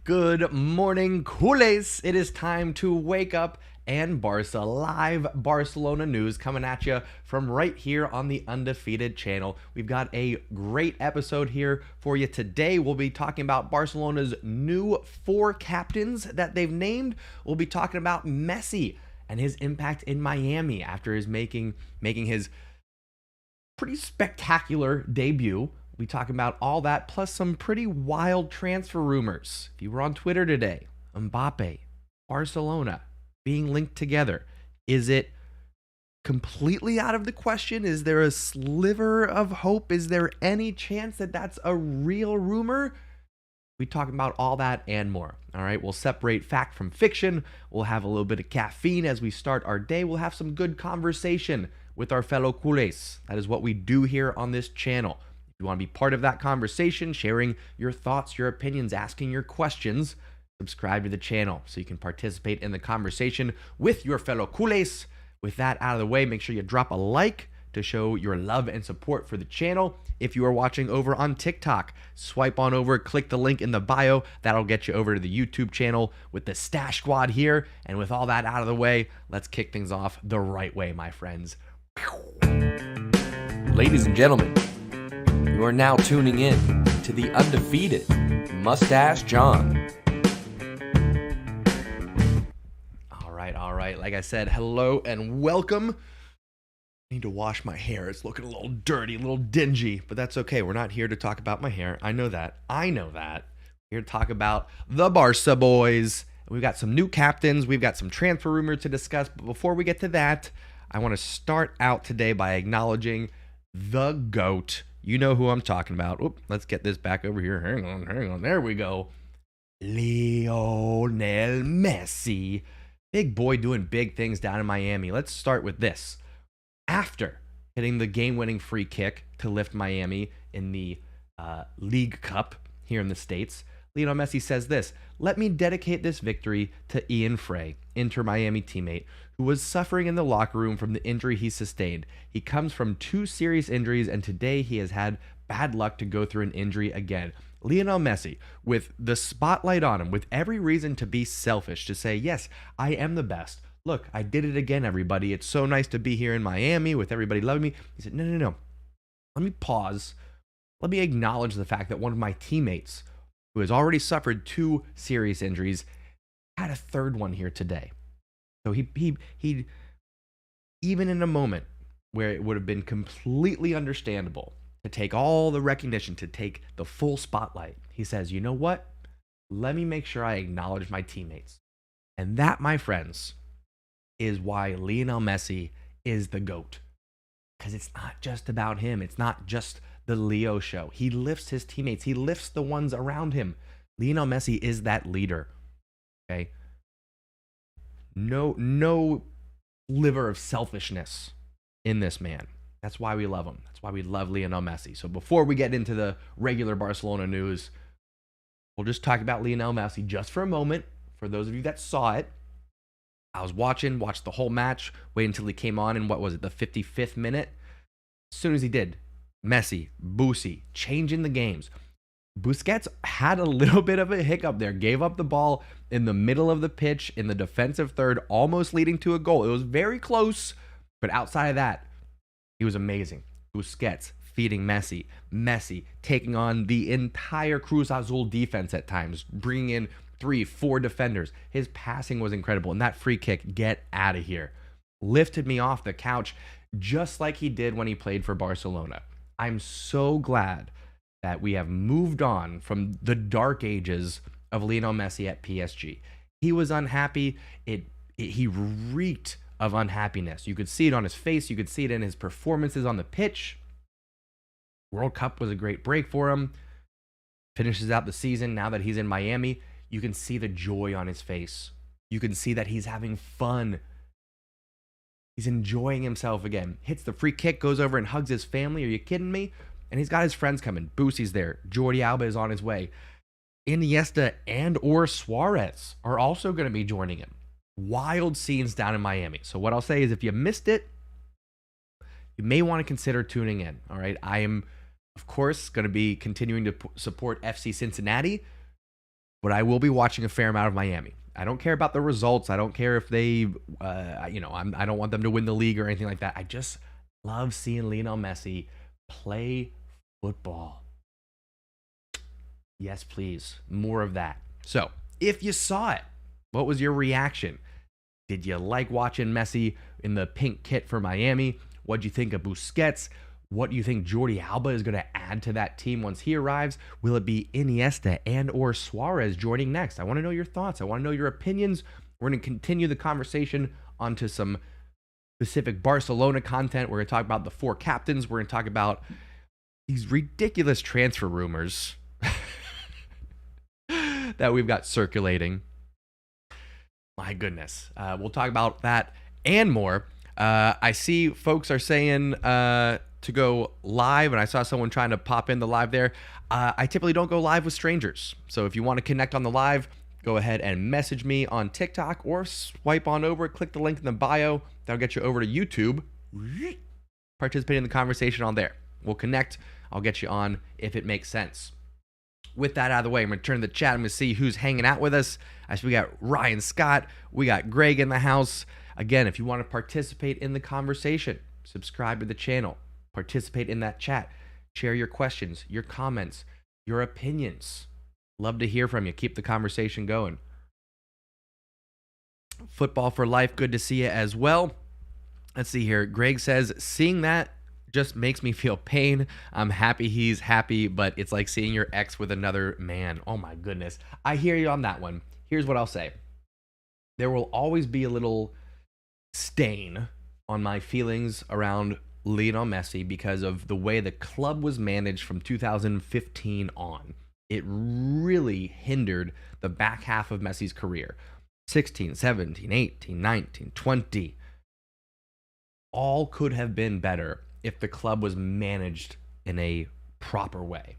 Good morning, culés. It is time to wake up and Barca live Barcelona news coming at you from right here on the Undefeated channel. We've got a great episode here for you today. We'll be talking about Barcelona's new 4 captains that they've named. We'll be talking about Messi and his impact in Miami after his making his pretty spectacular debut. We talk about all that, plus some pretty wild transfer rumors. If you were on Twitter today, Mbappe, Barcelona being linked together. Is it completely out of the question? Is there a sliver of hope? Is there any chance that that's a real rumor? We talk about all that and more. All right, we'll separate fact from fiction. We'll have a little bit of caffeine as we start our day. We'll have some good conversation with our fellow culés. That is what we do here on this channel. If you want to be part of that conversation, sharing your thoughts, your opinions, asking your questions, subscribe to the channel so you can participate in the conversation with your fellow culés. With that out of the way, make sure you drop a like to show your love and support for the channel. If you are watching over on TikTok, swipe on over, click the link in the bio. That'll get you over to the YouTube channel with the Stash Squad here. And with all that out of the way, let's kick things off the right way, my friends. Ladies and gentlemen, you are now tuning in to the Undefeated Mustache John. All right. Like I said, hello and welcome. I need to wash my hair. It's looking a little dirty, a little dingy, but that's okay. We're not here to talk about my hair. I know that. We're here to talk about the Barca boys. We've got some new captains. We've got some transfer rumors to discuss. But before we get to that, I want to start out today by acknowledging the GOAT. You know who I'm talking about. Oop, let's get this back over here. Hang on. There we go. Lionel Messi. Big boy doing big things down in Miami. Let's start with this. After hitting the game-winning free kick to lift Miami in the League Cup here in the States, Lionel Messi says this: "Let me dedicate this victory to Ian Frey, Inter Miami teammate, who was suffering in the locker room from the injury he sustained. He comes from 2 serious injuries, and today he has had bad luck to go through an injury again." Lionel Messi, with the spotlight on him, with every reason to be selfish, to say, yes, I am the best. Look, I did it again, everybody. It's so nice to be here in Miami with everybody loving me. He said, no. Let me pause. Let me acknowledge the fact that one of my teammates, who has already suffered 2 serious injuries, had a 3rd one here today. So he even in a moment where it would have been completely understandable to take all the recognition, to take the full spotlight, he says, you know what? Let me make sure I acknowledge my teammates. And that, my friends, is why Lionel Messi is the GOAT. Because it's not just about him. It's not just the Leo show. He lifts his teammates. He lifts the ones around him. Lionel Messi is that leader. Okay? No sliver of selfishness in this man. That's why we love him. That's why we love Lionel Messi. So before we get into the regular Barcelona news, we'll just talk about Lionel Messi just for a moment. For those of you that saw it, I was watched the whole match, wait until he came on in, what was it, the 55th minute? As soon as he did, Messi, Bussi, changing the games. Busquets had a little bit of a hiccup there, gave up the ball in the middle of the pitch in the defensive third, almost leading to a goal. It was very close, but outside of that, he was amazing. Busquets feeding Messi. Messi taking on the entire Cruz Azul defense at times, bringing in 3-4 defenders. His passing was incredible. And that free kick, get out of here, lifted me off the couch just like he did when he played for Barcelona. I'm so glad that we have moved on from the dark ages of Lionel Messi at PSG. He was unhappy. He reeked of unhappiness. You could see it on his face. You could see it in his performances on the pitch. World Cup was a great break for him. Finishes out the season. Now that he's in Miami, you can see the joy on his face. You can see that he's having fun. He's enjoying himself again. Hits the free kick, goes over and hugs his family. Are you kidding me? And he's got his friends coming. Bussi's there. Jordi Alba is on his way. Iniesta and or Suarez are also going to be joining him. Wild scenes down in Miami. So what I'll say is, if you missed it, you may want to consider tuning in. All right. I am, of course, going to be continuing to support FC Cincinnati. but I will be watching a fair amount of Miami. I don't care about the results. I don't care if they, I don't want them to win the league or anything like that. I just love seeing Lionel Messi play football. Yes, please. More of that. So, if you saw it, what was your reaction? Did you like watching Messi in the pink kit for Miami? What'd you think of Busquets? What do you think Jordi Alba is going to add to that team once he arrives? Will it be Iniesta and or Suarez joining next? I want to know your thoughts. I want to know your opinions. We're going to continue the conversation onto some specific Barcelona content. We're going to talk about the 4 captains. We're going to talk about these ridiculous transfer rumors that we've got circulating. My goodness. We'll talk about that and more. I see folks are saying to go live, and I saw someone trying to pop in the live there. I typically don't go live with strangers. So if you want to connect on the live, go ahead and message me on TikTok or swipe on over, click the link in the bio. That'll get you over to YouTube. Participate in the conversation on there. We'll connect. I'll get you on if it makes sense. With that out of the way, I'm going to turn the chat. I'm going to see who's hanging out with us. I see we got Ryan Scott. We got Greg in the house. Again, if you want to participate in the conversation, subscribe to the channel. Participate in that chat. Share your questions, your comments, your opinions. Love to hear from you. Keep the conversation going. Football for life. Good to see you as well. Let's see here. Greg says, seeing that just makes me feel pain. I'm happy he's happy, but it's like seeing your ex with another man. Oh my goodness. I hear you on that one. Here's what I'll say. There will always be a little stain on my feelings around Lionel Messi because of the way the club was managed from 2015 on. It really hindered the back half of Messi's career. 16, 17, 18, 19, 20. All could have been better if the club was managed in a proper way.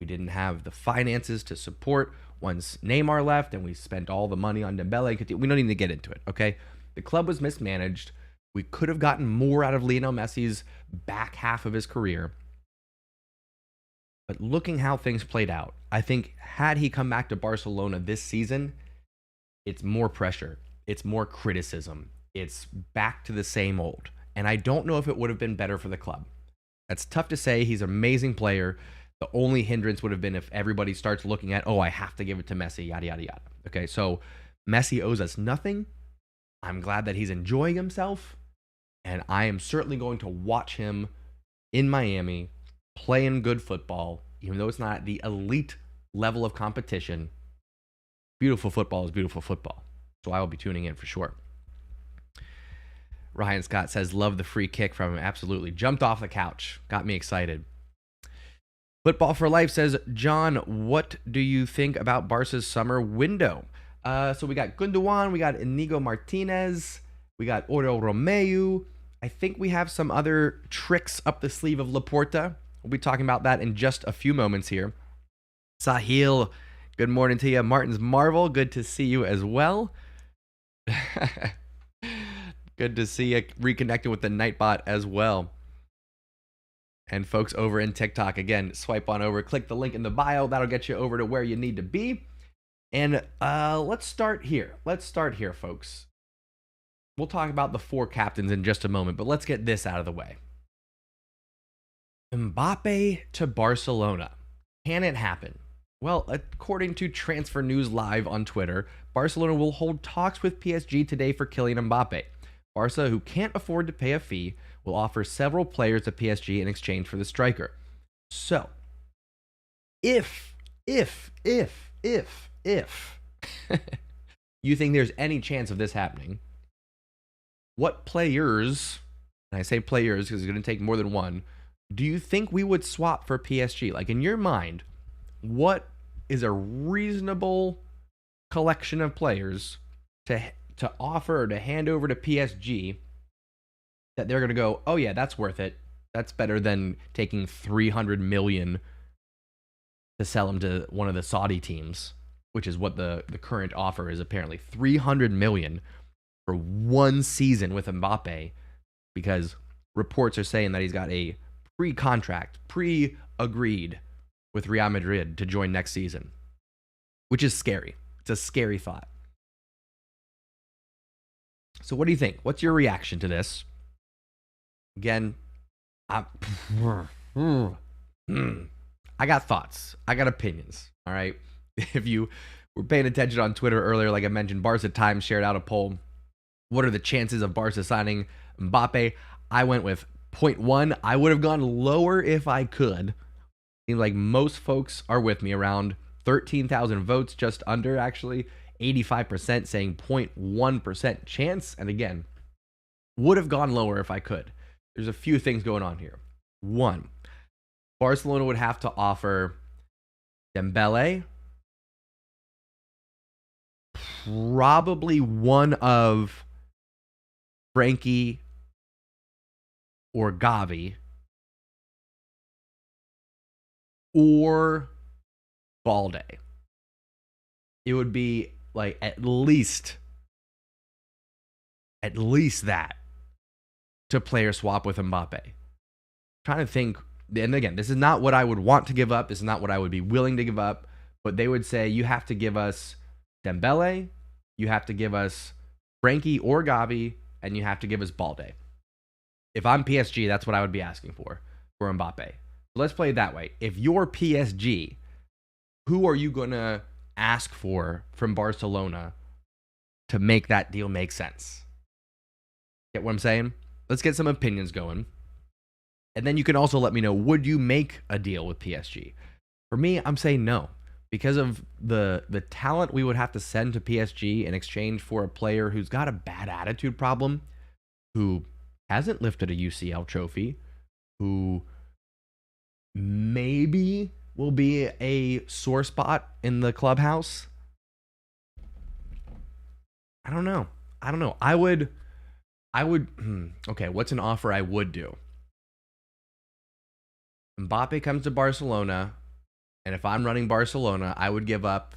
We didn't have the finances to support once Neymar left, and we spent all the money on Dembele. We don't need to get into it, okay? The club was mismanaged. We could have gotten more out of Lionel Messi's back half of his career. But looking how things played out, I think had he come back to Barcelona this season, it's more pressure. It's more criticism. It's back to the same old. And I don't know if it would have been better for the club. That's tough to say. He's an amazing player. The only hindrance would have been if everybody starts looking at, oh, I have to give it to Messi, yada, yada, yada. Okay, so Messi owes us nothing. I'm glad that he's enjoying himself. And I am certainly going to watch him in Miami playing good football, even though it's not at the elite level of competition. Beautiful football is beautiful football. So I will be tuning in for sure. Ryan Scott says, love the free kick from him. Absolutely. Jumped off the couch. Got me excited. Football for Life says, John, what do you think about Barca's summer window? So we got Gundogan, we got Inigo Martinez, we got Oriol Romeu. I think we have some other tricks up the sleeve of Laporta. We'll be talking about that in just a few moments here. Sahil, good morning to you. Martin's Marvel, good to see you as well. Good to see you reconnecting with the Nightbot as well. And folks over in TikTok, again, swipe on over, click the link in the bio. That'll get you over to where you need to be. And let's start here. Folks. We'll talk about the 4 captains in just a moment, but let's get this out of the way. Mbappe to Barcelona. Can it happen? Well, according to Transfer News Live on Twitter, Barcelona will hold talks with PSG today for Kylian Mbappe. Barca, who can't afford to pay a fee, will offer several players to PSG in exchange for the striker. So, if you think there's any chance of this happening, what players, and I say players because it's going to take more than one, do you think we would swap for PSG? Like, in your mind, what is a reasonable collection of players to offer or to hand over to PSG that they're going to go, oh yeah, that's worth it. That's better than taking 300 million to sell him to one of the Saudi teams, which is what the current offer is apparently. 300 million for one season with Mbappe, because reports are saying that he's got a pre-contract, pre-agreed with Real Madrid to join next season. which is scary. It's a scary thought. So what do you think? What's your reaction to this? Again, I got thoughts. I got opinions. All right. If you were paying attention on Twitter earlier, like I mentioned, Barca Times shared out a poll. What are the chances of Barca signing Mbappe? I went with 0.1. I would have gone lower if I could. Seems like most folks are with me, around 13,000 votes, just under actually. 85% saying 0.1% chance. And again, would have gone lower if I could. There's a few things going on here. One, Barcelona would have to offer Dembele, probably one of Frankie or Gavi, or Balde. It would be like at least that to player swap with Mbappe. Trying to think, and again, this is not what I would want to give up. This is not what I would be willing to give up. But they would say, you have to give us Dembele, you have to give us Frankie or Gavi, and you have to give us Balde. If I'm PSG, that's what I would be asking for Mbappe. Let's play it that way. If you're PSG, who are you going to ask for from Barcelona to make that deal make sense? Get what I'm saying? Let's get some opinions going. And then you can also let me know, would you make a deal with PSG? For me, I'm saying no. Because of the talent we would have to send to PSG in exchange for a player who's got a bad attitude problem, who hasn't lifted a UCL trophy, who maybe will be a sore spot in the clubhouse. I don't know. I would, okay, what's an offer I would do? Mbappe comes to Barcelona, and if I'm running Barcelona, I would give up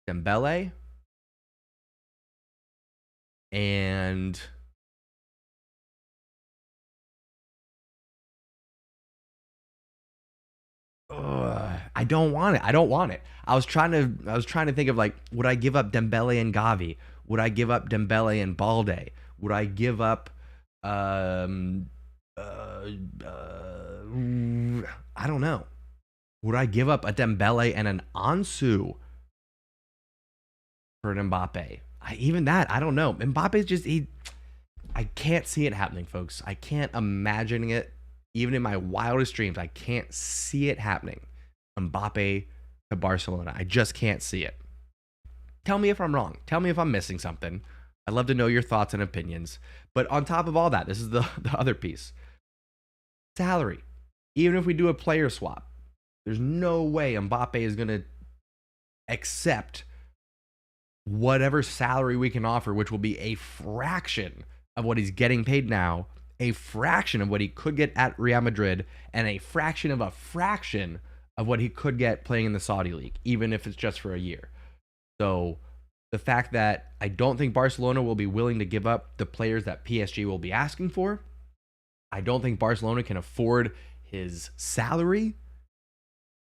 Dembele and I don't want it. I was trying to think of, like, would I give up Dembele and Gavi? Would I give up Dembele and Balde? Would I give up I don't know. Would I give up a Dembele and an Ansu for an Mbappe? Even that, I don't know. Mbappe's just, I can't see it happening, folks. I can't imagine it. Even in my wildest dreams, I can't see it happening. Mbappe to Barcelona. I just can't see it. Tell me if I'm wrong. Tell me if I'm missing something. I'd love to know your thoughts and opinions. But on top of all that, this is the other piece. Salary. Even if we do a player swap, there's no way Mbappe is going to accept whatever salary we can offer, which will be a fraction of what he's getting paid now, a fraction of what he could get at Real Madrid, and a fraction of what he could get playing in the Saudi League, even if it's just for a year. So the fact that I don't think Barcelona will be willing to give up the players that PSG will be asking for, I don't think Barcelona can afford his salary,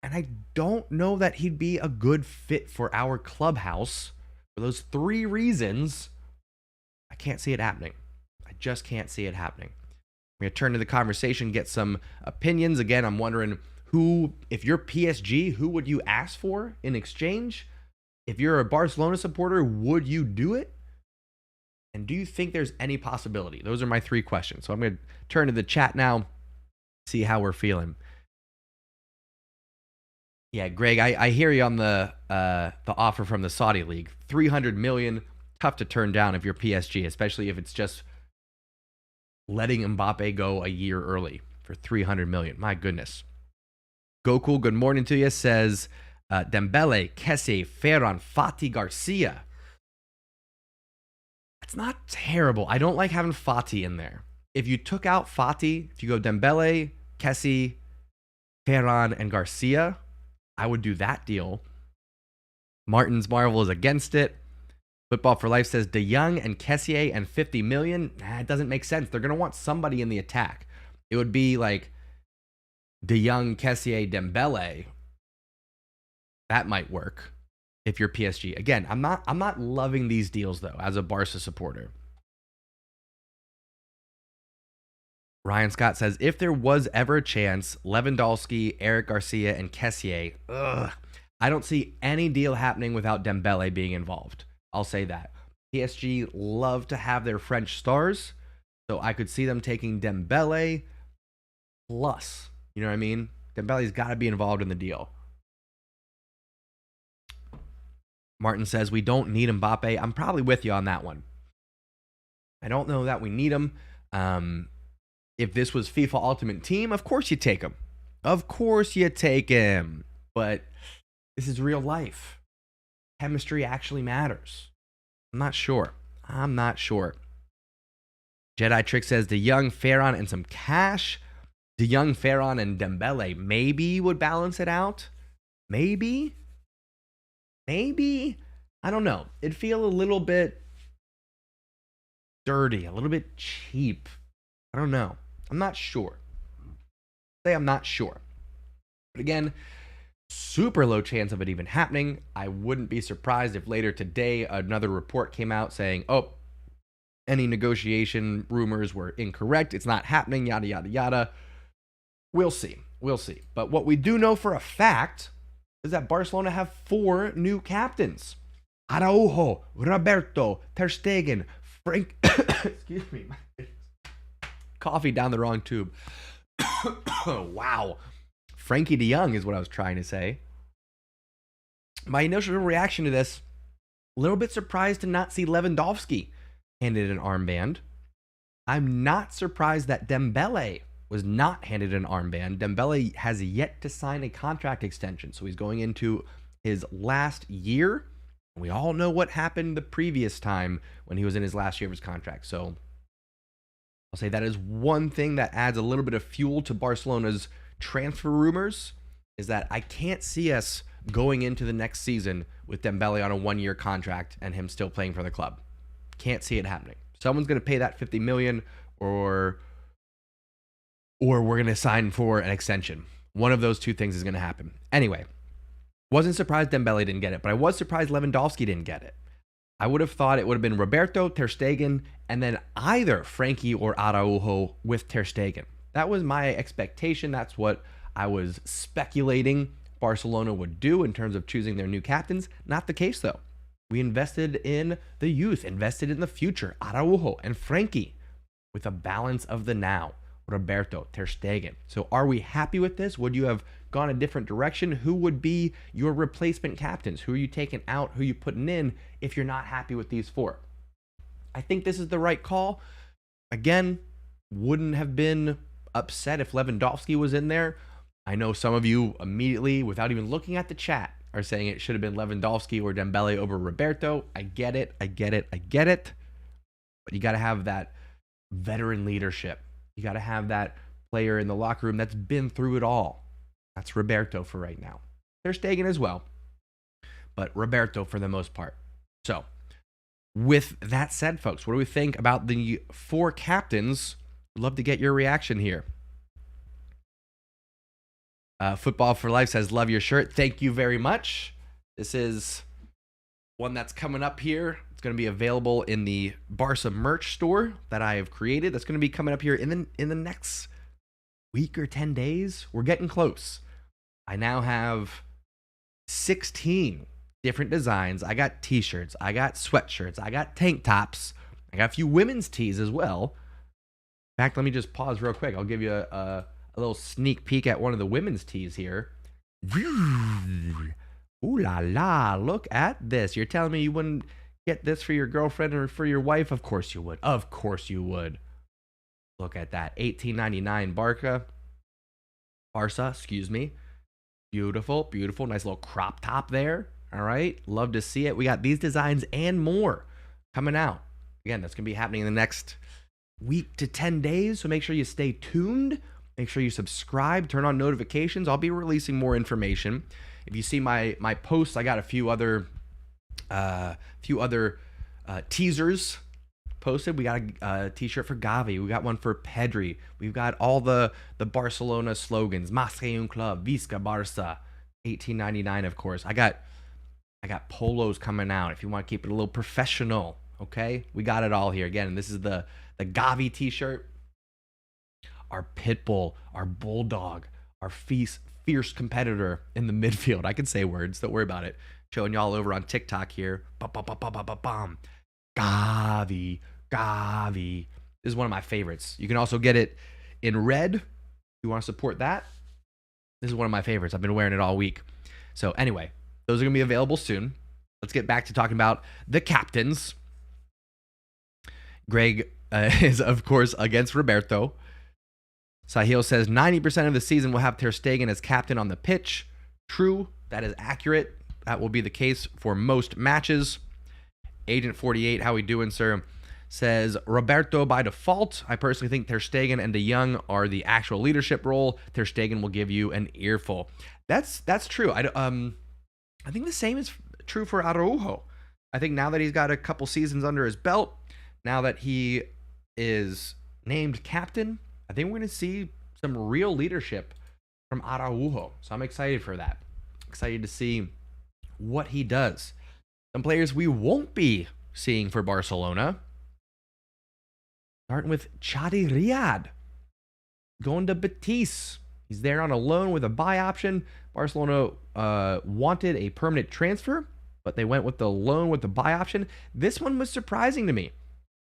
and I don't know that he'd be a good fit for our clubhouse. For those three reasons, I can't see it happening. I just can't see it happening. We're going to turn to the conversation, get some opinions. Again, I'm wondering who, if you're PSG, who would you ask for in exchange? If you're a Barcelona supporter, would you do it? And do you think there's any possibility? Those are my three questions. So I'm going to turn to the chat now, see how we're feeling. Yeah, Greg, I hear you on the offer from the Saudi League. 300 million, tough to turn down if you're PSG, especially if it's just letting Mbappe go a year early for 300 million. My goodness. Goku, good morning to you, says Dembele, Kessie, Ferran, Fati, Garcia. It's not terrible. I don't like having Fati in there. If you took out Fati, if you go Dembele, Kessie, Ferran, and Garcia, I would do that deal. Martin's Marvel is against it. Football for Life says De Jong and Kessié and 50 million. It doesn't make sense. They're going to want somebody in the attack. It would be like De Jong, Kessié, Dembele. That might work. if you're PSG. Again, I'm not loving these deals though as a Barca supporter. Ryan Scott says, if there was ever a chance, Lewandowski, Eric Garcia, and Kessié, I don't see any deal happening without Dembele being involved. I'll say that. PSG love to have their French stars, so I could see them taking Dembele plus. You know what I mean? Dembele's got to be involved in the deal. Martin says, we don't need Mbappe. I'm probably with you on that one. I don't know that we need him. If this was FIFA Ultimate Team, of course you take him. Of course you take him. But this is real life. Chemistry actually matters. I'm not sure. Jedi Trick says, De Jong, Ferran, and some cash. De Jong, Ferran, and Dembele maybe would balance it out. Maybe. I don't know. It'd feel a little bit dirty, a little bit cheap. I don't know. I'm not sure. I'm not sure. But again, super low chance of it even happening. I wouldn't be surprised if later today another report came out saying, oh, any negotiation rumors were incorrect. It's not happening, yada, yada, yada. We'll see. But what we do know for a fact is that Barcelona have 4 new captains. Araujo, Roberto, Ter Stegen, Frank... Excuse me. Coffee down the wrong tube. Wow. Frankie de Jong is what I was trying to say. My initial reaction to this, a little bit surprised to not see Lewandowski handed an armband. I'm not surprised that Dembele was not handed an armband. Dembele has yet to sign a contract extension, so he's going into his last year. We all know what happened the previous time when he was in his last year of his contract. So I'll say that is one thing that adds a little bit of fuel to Barcelona's transfer rumors, is that I can't see us going into the next season with Dembele on a 1-year contract and him still playing for the club. Can't see it happening. Someone's going to pay that 50 million or we're going to sign for an extension. One of those two things is going to happen. Anyway, wasn't surprised Dembele didn't get it, but I was surprised Lewandowski didn't get it. I would have thought it would have been Roberto, Ter Stegen, and then either Frankie or Araujo with Ter Stegen. That was my expectation. That's what I was speculating Barcelona would do in terms of choosing their new captains. Not the case, though. We invested in the youth, invested in the future, Araujo and Frankie, with a balance of the now, Roberto, Ter Stegen. So are we happy with this? Would you have gone a different direction? Who would be your replacement captains? Who are you taking out? Who are you putting in if you're not happy with these 4? I think this is the right call. Again, wouldn't have been upset if Lewandowski was in there. I know some of you immediately, without even looking at the chat, are saying it should have been Lewandowski or Dembele over Roberto. I get it. But you got to have that veteran leadership. You got to have that player in the locker room that's been through it all. That's Roberto for right now. Ter Stegen as well, but Roberto for the most part. So, with that said, folks, what do we think about the 4 captains? I'd love to get your reaction here. Football for Life says, love your shirt. Thank you very much. This is one that's coming up here. It's going to be available in the Barca merch store that I have created. That's going to be coming up here in the next week or 10 days. We're getting close. I now have 16 different designs. I got t-shirts. I got sweatshirts. I got tank tops. I got a few women's tees as well. In fact, let me just pause real quick. I'll give you a little sneak peek at one of the women's tees here. Ooh la la, look at this. You're telling me you wouldn't get this for your girlfriend or for your wife? Of course you would. Of course you would. Look at that. $18.99 Barça, excuse me. Beautiful, beautiful. Nice little crop top there. All right. Love to see it. We got these designs and more coming out. Again, that's going to be happening in the next week to 10 days. So make sure you stay tuned. Make sure you subscribe, turn on notifications. I'll be releasing more information. If you see my posts, I got a few other teasers posted. We got a t-shirt for Gavi. We got one for Pedri. We've got all the Barcelona slogans. Más que un club, Visca Barça. $18.99, of course. I got I got polos coming out if you want to keep it a little professional. Okay, we got it all here. Again, this is the Gavi t-shirt. Our pit bull, our bulldog, our fierce competitor in the midfield. I can say words, don't worry about it. Showing y'all over on TikTok here. Gavi. This is one of my favorites. You can also get it in red if you want to support that. This is one of my favorites. I've been wearing it all week. So anyway, those are going to be available soon. Let's get back to talking about the captains. Greg is, of course, against Roberto. Sahil says 90% of the season will have Ter Stegen as captain on the pitch. True, that is accurate. That will be the case for most matches. Agent 48, how we doing, sir? Says Roberto by default. I personally think Ter Stegen and De Jong are the actual leadership role. Ter Stegen will give you an earful. That's true. I think the same is true for Araujo. I think now that he's got a couple seasons under his belt, now that he is named captain, I think we're going to see some real leadership from Araujo. So I'm excited for that. Excited to see what he does. Some players we won't be seeing for Barcelona. Starting with Chadi Riyad. Going to Betis. He's there on a loan with a buy option. Barcelona wanted a permanent transfer, but they went with the loan with the buy option. This one was surprising to me.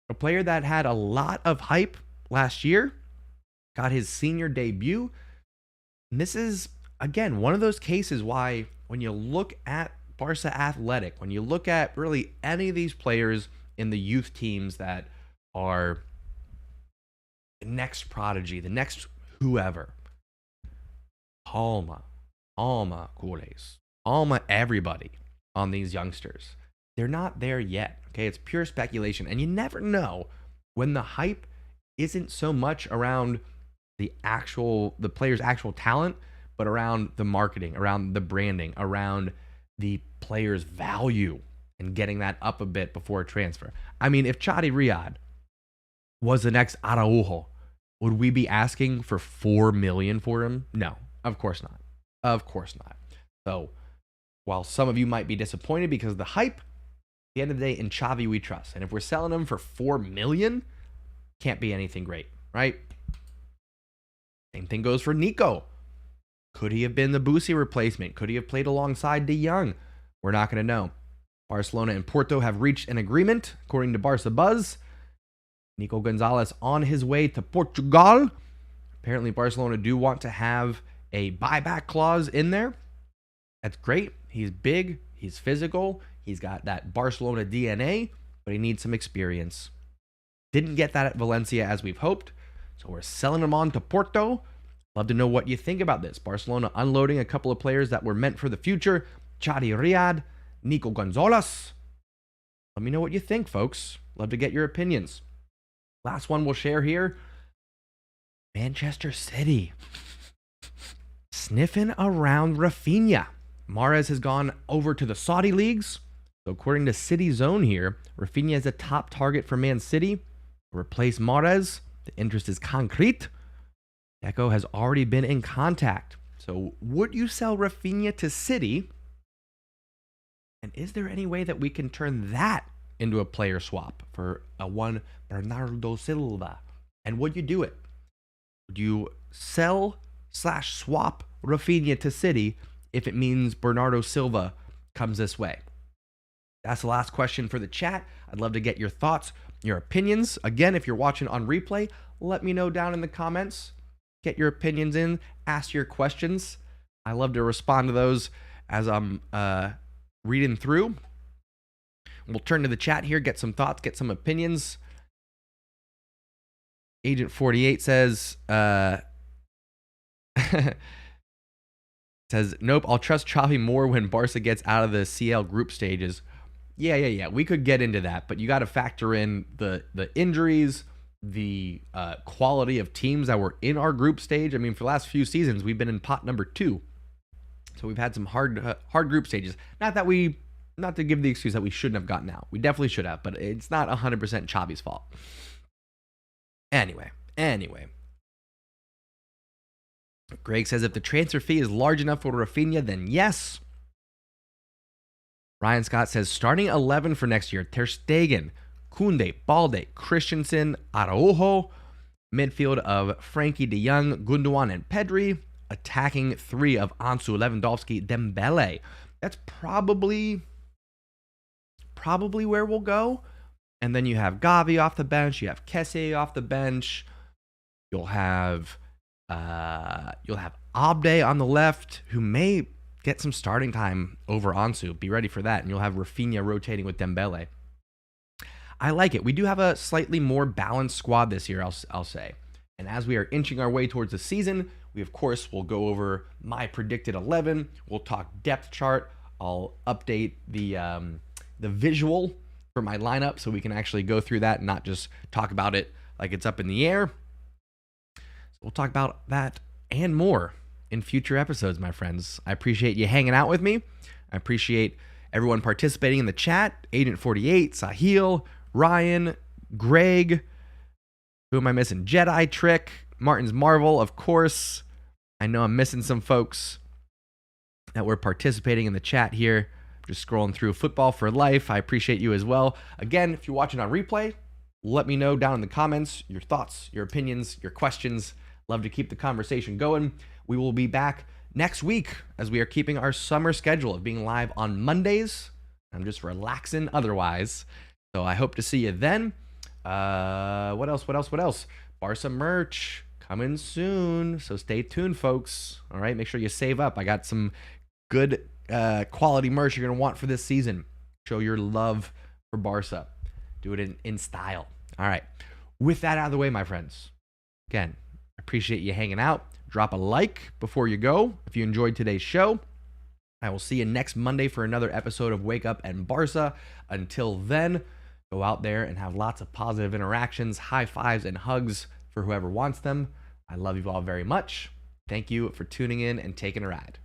A player that had a lot of hype last year got his senior debut. And this is, again, one of those cases why when you look at Barça Athletic, when you look at really any of these players in the youth teams that are the next prodigy, the next whoever, Alma, Cures, Alma, everybody on these youngsters, they're not there yet. Okay, it's pure speculation, and you never know when the hype isn't so much around the player's actual talent, but around the marketing, around the branding, around the player's value, and getting that up a bit before a transfer. I mean, if Chadi Riyad was the next Araujo, would we be asking for $4 million for him? No, of course not. Of course not. So while some of you might be disappointed because of the hype, at the end of the day, in Xavi we trust. And if we're selling him for $4 million, can't be anything great, right? Same thing goes for Nico. Could he have been the Boosie replacement? Could he have played alongside De Jong? We're not going to know. Barcelona and Porto have reached an agreement, according to Barça Buzz. Nico Gonzalez on his way to Portugal. Apparently, Barcelona do want to have a buyback clause in there. That's great. He's big. He's physical. He's got that Barcelona DNA, but he needs some experience. Didn't get that at Valencia as we've hoped, so we're selling him on to Porto. Love to know what you think about this. Barcelona unloading a couple of players that were meant for the future. Chadi Riyad, Nico Gonzalez. Let me know what you think, folks. Love to get your opinions. Last one we'll share here. Manchester City. Sniffing around Raphinha. Mahrez has gone over to the Saudi leagues. So according to City Zone here, Raphinha is a top target for Man City. Replace Mahrez. The interest is concrete. Deco has already been in contact. So would you sell Raphinha to City? And is there any way that we can turn that into a player swap for a one Bernardo Silva? And would you do it? Would you sell/swap Raphinha to City if it means Bernardo Silva comes this way? That's the last question for the chat. I'd love to get your thoughts, your opinions. Again, if you're watching on replay, let me know down in the comments. Get your opinions in, ask your questions. I love to respond to those as I'm reading through. We'll turn to the chat here, get some thoughts, get some opinions. Agent 48 says, nope, I'll trust Xavi more when Barca gets out of the CL group stages. Yeah. We could get into that, but you got to factor in the injuries, the quality of teams that were in our group stage. I mean, for the last few seasons, we've been in pot number 2. So we've had some hard group stages. Not to give the excuse that we shouldn't have gotten out. We definitely should have, but it's not 100% Xavi's fault. Anyway. Greg says, if the transfer fee is large enough for Raphinha, then yes. Ryan Scott says starting 11 for next year: Ter Stegen, Koundé, Balde, Christensen, Araujo. Midfield of Frankie de Jong, Gundogan, and Pedri. Attacking three of Ansu, Lewandowski, Dembele. That's probably where we'll go. And then you have Gavi off the bench. You have Kessie off the bench. You'll have Abde on the left, who may get some starting time over Ansu. Be ready for that. And you'll have Raphinha rotating with Dembele. I like it. We do have a slightly more balanced squad this year, I'll say. And as we are inching our way towards the season, we, of course, will go over my predicted 11. We'll talk depth chart. I'll update the visual for my lineup so we can actually go through that and not just talk about it like it's up in the air. So we'll talk about that and more in future episodes, my friends. I appreciate you hanging out with me. I appreciate everyone participating in the chat. Agent 48, Sahil, Ryan, Greg, who am I missing? Jedi Trick, Martin's Marvel, of course. I know I'm missing some folks that were participating in the chat here. Just scrolling through Football for Life. I appreciate you as well. Again, if you're watching on replay, let me know down in the comments your thoughts, your opinions, your questions. Love to keep the conversation going. We will be back next week as we are keeping our summer schedule of being live on Mondays. I'm just relaxing otherwise. So I hope to see you then. What else? Barça merch coming soon. So stay tuned, folks. All right, make sure you save up. I got some good quality merch you're going to want for this season. Show your love for Barça. Do it in style. All right. With that out of the way, my friends, again, I appreciate you hanging out. Drop a like before you go if you enjoyed today's show. I will see you next Monday for another episode of Wake Up and Barça. Until then, go out there and have lots of positive interactions, high fives, and hugs for whoever wants them. I love you all very much. Thank you for tuning in and taking a ride.